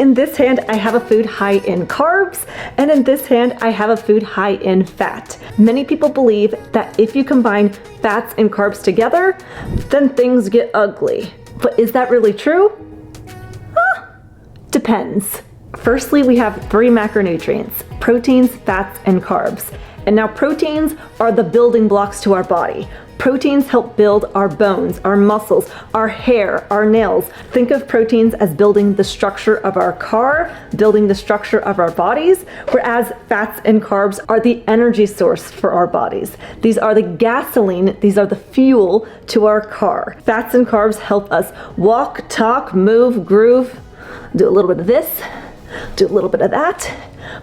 In this hand, I have a food high in carbs, and in this hand, I have a food high in fat. Many people believe that if you combine fats and carbs together, then things get ugly. But is that really true? Depends. Firstly, we have 3 macronutrients: proteins, fats, and carbs. And now proteins are the building blocks to our body. Proteins help build our bones, our muscles, our hair, our nails. Think of proteins as building the structure of our car, building the structure of our bodies, whereas fats and carbs are the energy source for our bodies. These are the gasoline, these are the fuel to our car. Fats and carbs help us walk, talk, move, groove, do a little bit of this, do a little bit of that.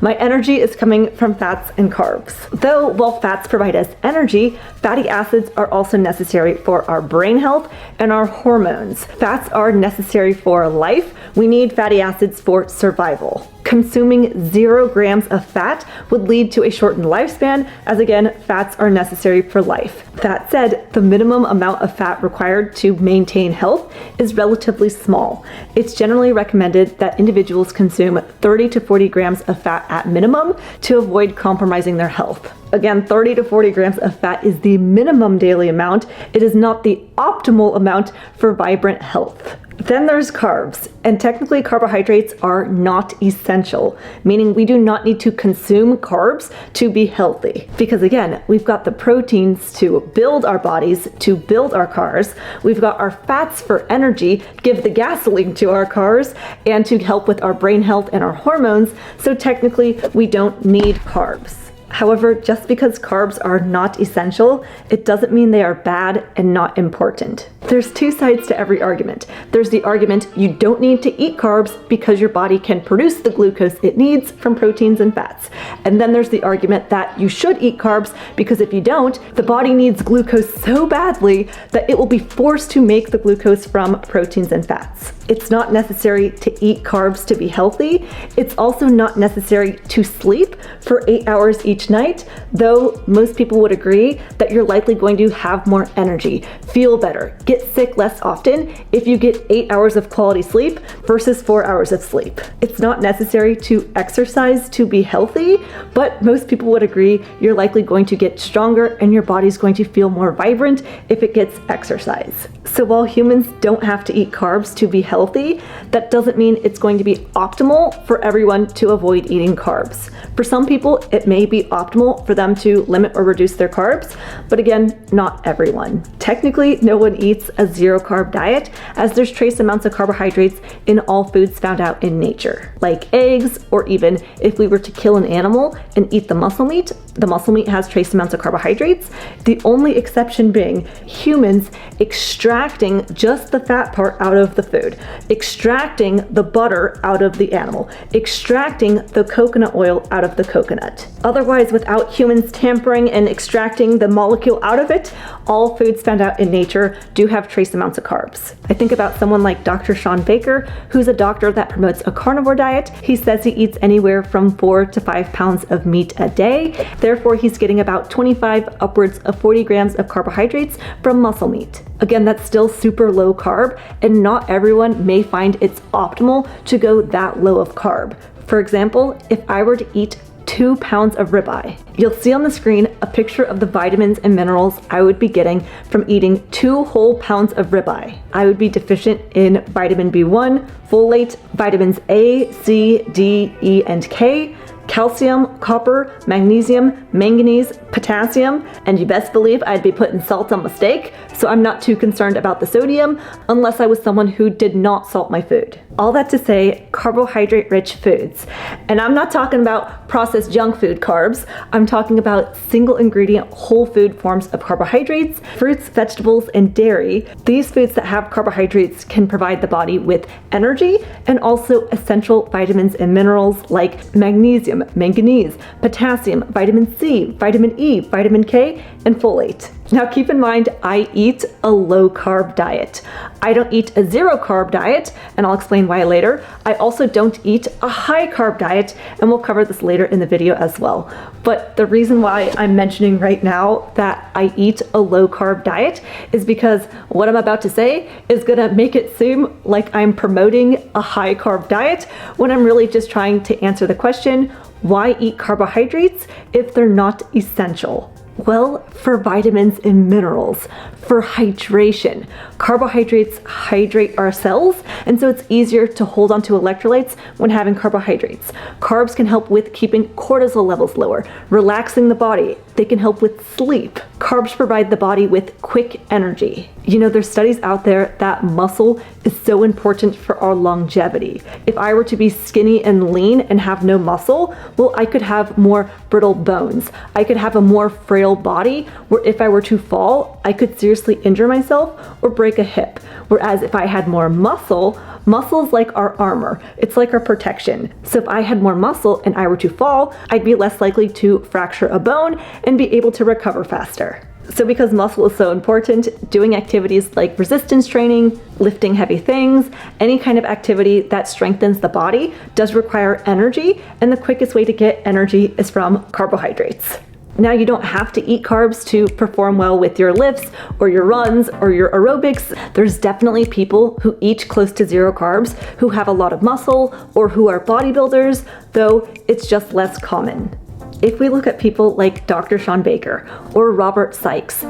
My energy is coming from fats and carbs. Though while fats provide us energy, fatty acids are also necessary for our brain health and our hormones. Fats are necessary for life. We need fatty acids for survival. Consuming 0 grams of fat would lead to a shortened lifespan, as again, fats are necessary for life. That said, the minimum amount of fat required to maintain health is relatively small. It's generally recommended that individuals consume 30 to 40 grams of fat at minimum to avoid compromising their health. Again, 30 to 40 grams of fat is the minimum daily amount. It is not the optimal amount for vibrant health. Then there's carbs, and technically carbohydrates are not essential, meaning we do not need to consume carbs to be healthy. Because again, we've got the proteins to build our bodies, to build our cars. We've got our fats for energy, give the gasoline to our cars, and to help with our brain health and our hormones. So technically, we don't need carbs. However, just because carbs are not essential, it doesn't mean they are bad and not important. There's 2 sides to every argument. There's the argument you don't need to eat carbs because your body can produce the glucose it needs from proteins and fats. And then there's the argument that you should eat carbs because if you don't, the body needs glucose so badly that it will be forced to make the glucose from proteins and fats. It's not necessary to eat carbs to be healthy. It's also not necessary to sleep for 8 hours each night, though most people would agree that you're likely going to have more energy, feel better, get sick less often if you get 8 hours of quality sleep versus 4 hours of sleep. It's not necessary to exercise to be healthy, but most people would agree you're likely going to get stronger and your body's going to feel more vibrant if it gets exercise. So while humans don't have to eat carbs to be healthy, that doesn't mean it's going to be optimal for everyone to avoid eating carbs. For some people, it may be optimal for them to limit or reduce their carbs, but again, not everyone. Technically, no one eats a 0 carb diet, as there's trace amounts of carbohydrates in all foods found out in nature, like eggs, or even if we were to kill an animal and eat the muscle meat has trace amounts of carbohydrates. The only exception being humans extracting just the fat part out of the food, extracting the butter out of the animal, extracting the coconut oil out of the coconut. Otherwise, without humans tampering and extracting the molecule out of it, all foods found out in nature do have trace amounts of carbs. I think about someone like Dr. Sean Baker, who's a doctor that promotes a carnivore diet. He says he eats anywhere from 4 to 5 pounds of meat a day. Therefore, he's getting about 25 upwards of 40 grams of carbohydrates from muscle meat. Again, that's still super low carb, and not everyone may find it's optimal to go that low of carb. For example, if I were to eat 2 pounds of ribeye, you'll see on the screen a picture of the vitamins and minerals I would be getting from eating 2 whole pounds of ribeye. I would be deficient in vitamin B1, folate, vitamins A, C, D, E, and K, calcium, copper, magnesium, manganese, potassium, and you best believe I'd be putting salt on my steak, so I'm not too concerned about the sodium unless I was someone who did not salt my food. All that to say, carbohydrate-rich foods. And I'm not talking about processed junk food carbs, I'm talking about single ingredient whole food forms of carbohydrates, fruits, vegetables, and dairy. These foods that have carbohydrates can provide the body with energy and also essential vitamins and minerals like magnesium, manganese, potassium, vitamin C, vitamin E, vitamin K, and folate. Now keep in mind, I eat a low carb diet. I don't eat a zero carb diet, and I'll explain why later. I also don't eat a high carb diet, and we'll cover this later in the video as well. But the reason why I'm mentioning right now that I eat a low carb diet is because what I'm about to say is gonna make it seem like I'm promoting a high carb diet when I'm really just trying to answer the question, why eat carbohydrates if they're not essential? Well, for vitamins and minerals, for hydration. Carbohydrates hydrate our cells, and so it's easier to hold on to electrolytes when having carbohydrates. Carbs can help with keeping cortisol levels lower, relaxing the body. They can help with sleep. Carbs provide the body with quick energy. You know, there's studies out there that muscle is so important for our longevity. If I were to be skinny and lean and have no muscle, well, I could have more brittle bones. I could have a more frail body where if I were to fall, I could seriously injure myself or break a hip. Whereas if I had more muscle, muscle is like our armor. It's like our protection. So if I had more muscle and I were to fall, I'd be less likely to fracture a bone and be able to recover faster. So because muscle is so important, doing activities like resistance training, lifting heavy things, any kind of activity that strengthens the body does require energy, and the quickest way to get energy is from carbohydrates. Now, you don't have to eat carbs to perform well with your lifts or your runs or your aerobics. There's definitely people who eat close to zero carbs who have a lot of muscle or who are bodybuilders, though it's just less common. If we look at people like Dr. Shawn Baker or Robert Sykes,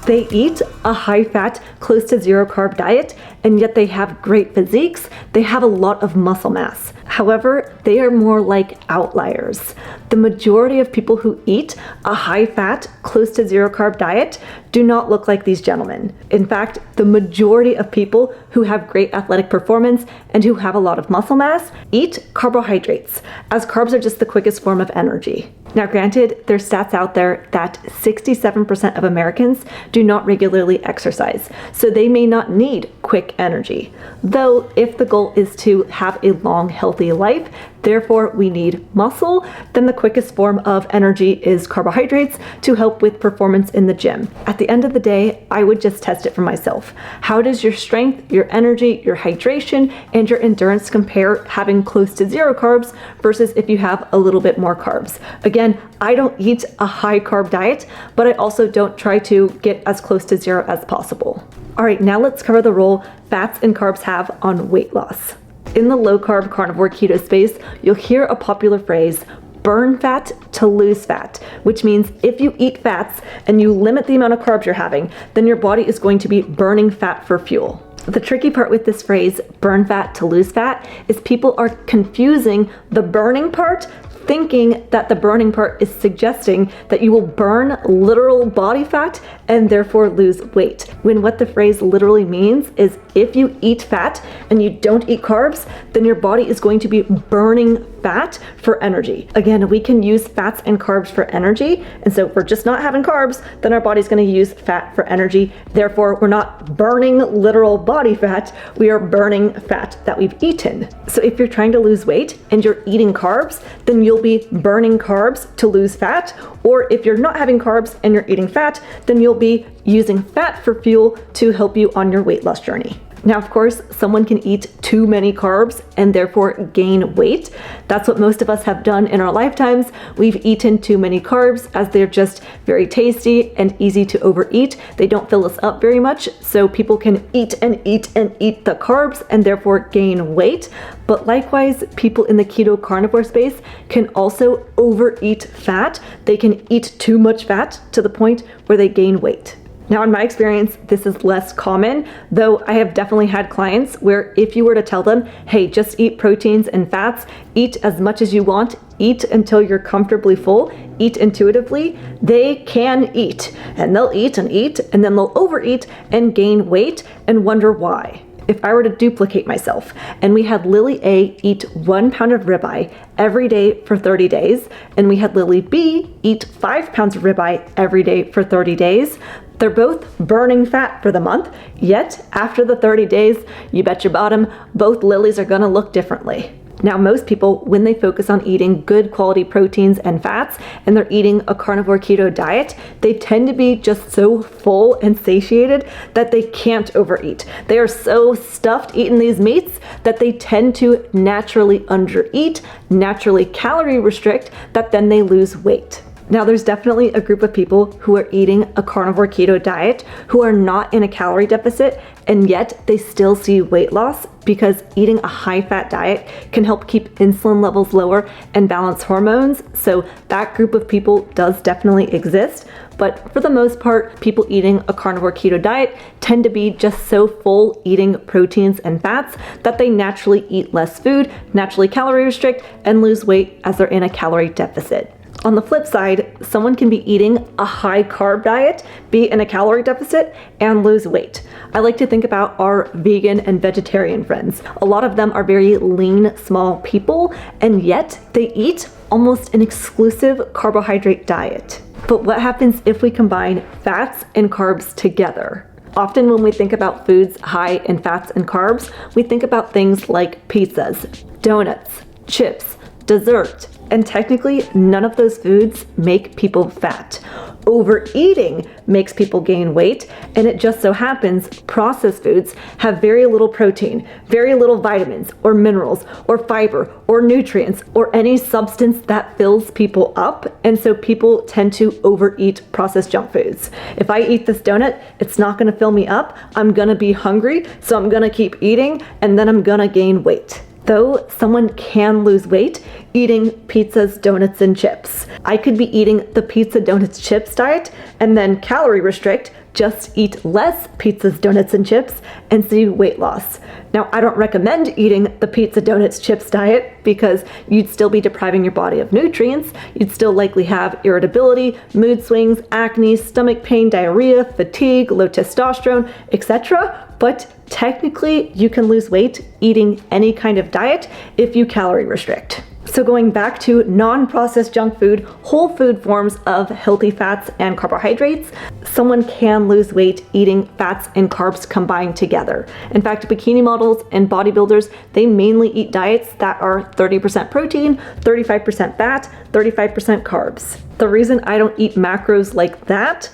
they eat a high-fat, close to zero carb diet, and yet they have great physiques. They have a lot of muscle mass. However, they are more like outliers. The majority of people who eat a high-fat, close to zero carb diet do not look like these gentlemen. In fact, the majority of people who have great athletic performance and who have a lot of muscle mass eat carbohydrates, as carbs are just the quickest form of energy. Now granted, there's stats out there that 67% of Americans do not regularly exercise, so they may not need quick energy. Though if the goal is to have a long, healthy life, therefore we need muscle, then the quickest form of energy is carbohydrates to help with performance in the gym. At the end of the day, I would just test it for myself. How does your strength, your energy, your hydration, and your endurance compare having close to zero carbs versus if you have a little bit more carbs? Again, I don't eat a high carb diet, but I also don't try to get as close to zero as possible. All right, now let's cover the role fats and carbs have on weight loss. In the low carb carnivore keto space, you'll hear a popular phrase, burn fat to lose fat, which means if you eat fats and you limit the amount of carbs you're having, then your body is going to be burning fat for fuel. The tricky part with this phrase, burn fat to lose fat, is people are confusing the burning part, thinking that the burning part is suggesting that you will burn literal body fat and therefore lose weight, when what the phrase literally means is if you eat fat and you don't eat carbs, then your body is going to be burning fat for energy. Again, we can use fats and carbs for energy, and so if we're just not having carbs, then our body's going to use fat for energy. Therefore, we're not burning literal body fat, we are burning fat that we've eaten. So if you're trying to lose weight and you're eating carbs, then you'll be burning carbs to lose fat, or if you're not having carbs and you're eating fat, then you'll be using fat for fuel to help you on your weight loss journey. Now, of course, someone can eat too many carbs and therefore gain weight. That's what most of us have done in our lifetimes. We've eaten too many carbs as they're just very tasty and easy to overeat. They don't fill us up very much, so people can eat and eat and eat the carbs and therefore gain weight. But likewise, people in the keto carnivore space can also overeat fat. They can eat too much fat to the point where they gain weight. Now, in my experience, this is less common, though I have definitely had clients where if you were to tell them, hey, just eat proteins and fats, eat as much as you want, eat until you're comfortably full, eat intuitively, they can eat. And they'll eat, and then they'll overeat and gain weight and wonder why. If I were to duplicate myself and we had Lillie A eat 1 pound of ribeye every day for 30 days, and we had Lillie B eat 5 pounds of ribeye every day for 30 days, they're both burning fat for the month, yet after the 30 days, you bet your bottom, both Lillies are gonna look differently. Now, most people, when they focus on eating good quality proteins and fats, and they're eating a carnivore keto diet, they tend to be just so full and satiated that they can't overeat. They are so stuffed eating these meats that they tend to naturally undereat, naturally calorie restrict, that then they lose weight. Now, there's definitely a group of people who are eating a carnivore keto diet who are not in a calorie deficit, and yet they still see weight loss because eating a high-fat diet can help keep insulin levels lower and balance hormones. So that group of people does definitely exist. But for the most part, people eating a carnivore keto diet tend to be just so full eating proteins and fats that they naturally eat less food, naturally calorie restrict, and lose weight as they're in a calorie deficit. On the flip side, someone can be eating a high carb diet, be in a calorie deficit, and lose weight. I like to think about our vegan and vegetarian friends. A lot of them are very lean, small people, and yet they eat almost an exclusive carbohydrate diet. But what happens if we combine fats and carbs together? Often when we think about foods high in fats and carbs, we think about things like pizzas, donuts, chips, dessert, and technically none of those foods make people fat. Overeating makes people gain weight, and it just so happens processed foods have very little protein, very little vitamins or minerals or fiber or nutrients or any substance that fills people up, and so people tend to overeat processed junk foods. If I eat this donut, it's not gonna fill me up, I'm gonna be hungry, so I'm gonna keep eating, and then I'm gonna gain weight. Though someone can lose weight eating pizzas, donuts, and chips. I could be eating the pizza, donuts, chips diet and then calorie restrict, just eat less pizzas, donuts, and chips and see weight loss. Now, I don't recommend eating the pizza, donuts, chips diet because you'd still be depriving your body of nutrients. You'd still likely have irritability, mood swings, acne, stomach pain, diarrhea, fatigue, low testosterone, etc. But technically, you can lose weight eating any kind of diet if you calorie restrict. So going back to non-processed junk food, whole food forms of healthy fats and carbohydrates, someone can lose weight eating fats and carbs combined together. In fact, bikini models and bodybuilders, they mainly eat diets that are 30% protein, 35% fat, 35% carbs. The reason I don't eat macros like that,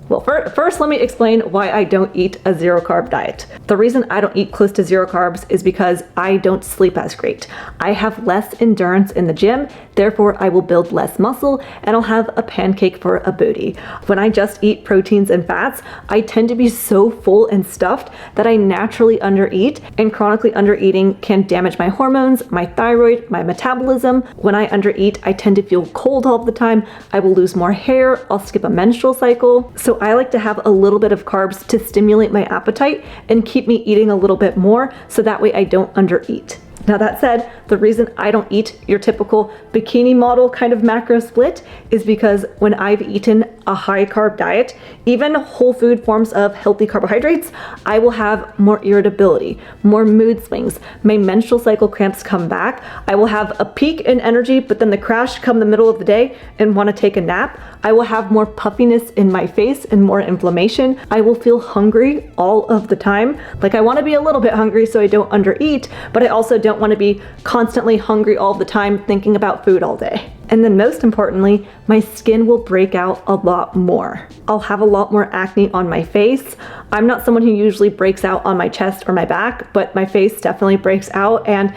well, first let me explain why I don't eat a zero carb diet. The reason I don't eat close to zero carbs is because I don't sleep as great. I have less endurance in the gym, therefore I will build less muscle and I'll have a pancake for a booty. When I just eat proteins and fats, I tend to be so full and stuffed that I naturally undereat, and chronically undereating can damage my hormones, my thyroid, my metabolism. When I undereat, I tend to feel cold all the time. I will lose more hair, I'll skip a menstrual cycle. So I like to have a little bit of carbs to stimulate my appetite and keep me eating a little bit more so that way I don't undereat. Now that said, the reason I don't eat your typical bikini model kind of macro split is because when I've eaten a high carb diet, even whole food forms of healthy carbohydrates, I will have more irritability, more mood swings. My menstrual cycle cramps come back. I will have a peak in energy, but then the crash come the middle of the day and want to take a nap. I will have more puffiness in my face and more inflammation. I will feel hungry all of the time. Like I want to be a little bit hungry so I don't undereat, but I also don't want to be constantly hungry all the time thinking about food all day. And then most importantly, my skin will break out a lot more. I'll have a lot more acne on my face. I'm not someone who usually breaks out on my chest or my back, but my face definitely breaks out, and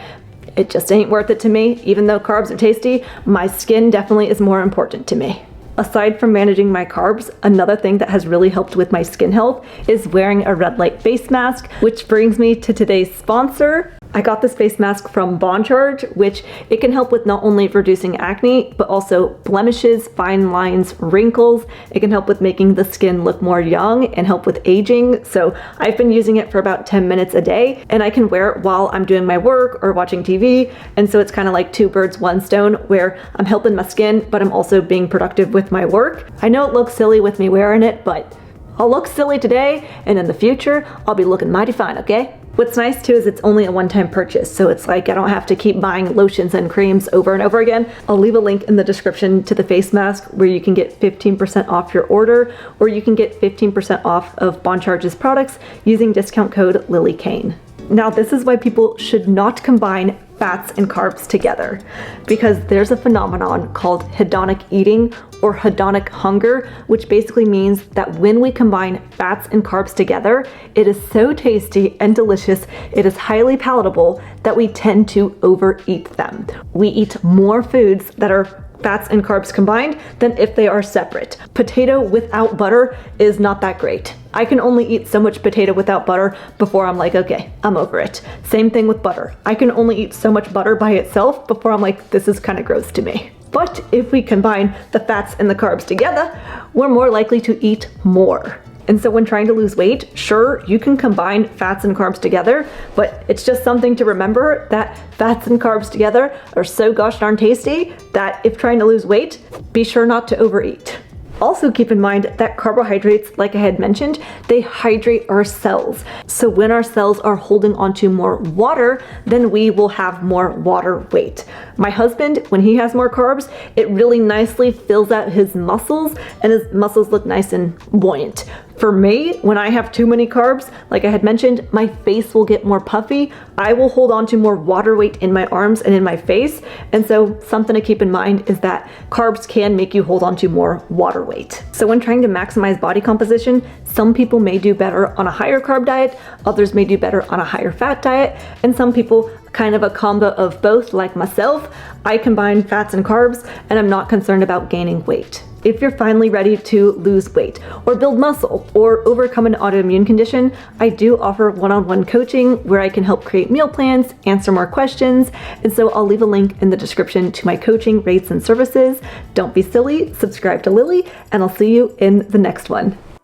it just ain't worth it to me. Even though carbs are tasty, my skin definitely is more important to me. Aside from managing my carbs, another thing that has really helped with my skin health is wearing a red light face mask, which brings me to today's sponsor. I got this face mask from Bon Charge, which it can help with not only reducing acne, but also blemishes, fine lines, wrinkles. It can help with making the skin look more young and help with aging. So I've been using it for about 10 minutes a day, and I can wear it while I'm doing my work or watching TV. And so it's kind of like two birds, one stone, where I'm helping my skin, but I'm also being productive with my work. I know it looks silly with me wearing it, but I'll look silly today, and in the future, I'll be looking mighty fine, okay? What's nice too is it's only a one-time purchase, so it's like I don't have to keep buying lotions and creams over and over again. I'll leave a link in the description to the face mask where you can get 15% off your order, or you can get 15% off of Bon Charge's products using discount code Lillie Kane. Now, this is why people should not combine fats and carbs together, because there's a phenomenon called hedonic eating or hedonic hunger, which basically means that when we combine fats and carbs together, it is so tasty and delicious, it is highly palatable that we tend to overeat them. We eat more foods that are fats and carbs combined than if they are separate. Potato without butter is not that great. I can only eat so much potato without butter before I'm like, okay, I'm over it. Same thing with butter. I can only eat so much butter by itself before I'm like, this is kind of gross to me. But if we combine the fats and the carbs together, we're more likely to eat more. And so when trying to lose weight, sure, you can combine fats and carbs together, but it's just something to remember that fats and carbs together are so gosh darn tasty that if trying to lose weight, be sure not to overeat. Also keep in mind that carbohydrates, like I had mentioned, they hydrate our cells. So when our cells are holding onto more water, then we will have more water weight. My husband, when he has more carbs, it really nicely fills out his muscles and his muscles look nice and buoyant. For me, when I have too many carbs, like I had mentioned, my face will get more puffy. I will hold on to more water weight in my arms and in my face. And so something to keep in mind is that carbs can make you hold on to more water weight. So when trying to maximize body composition, some people may do better on a higher carb diet, others may do better on a higher fat diet, and some people kind of a combo of both, like myself. I combine fats and carbs, and I'm not concerned about gaining weight. If you're finally ready to lose weight or build muscle or overcome an autoimmune condition, I do offer one-on-one coaching where I can help create meal plans, answer more questions, and so I'll leave a link in the description to my coaching rates and services. Don't be silly, subscribe to Lillie, and I'll see you in the next one.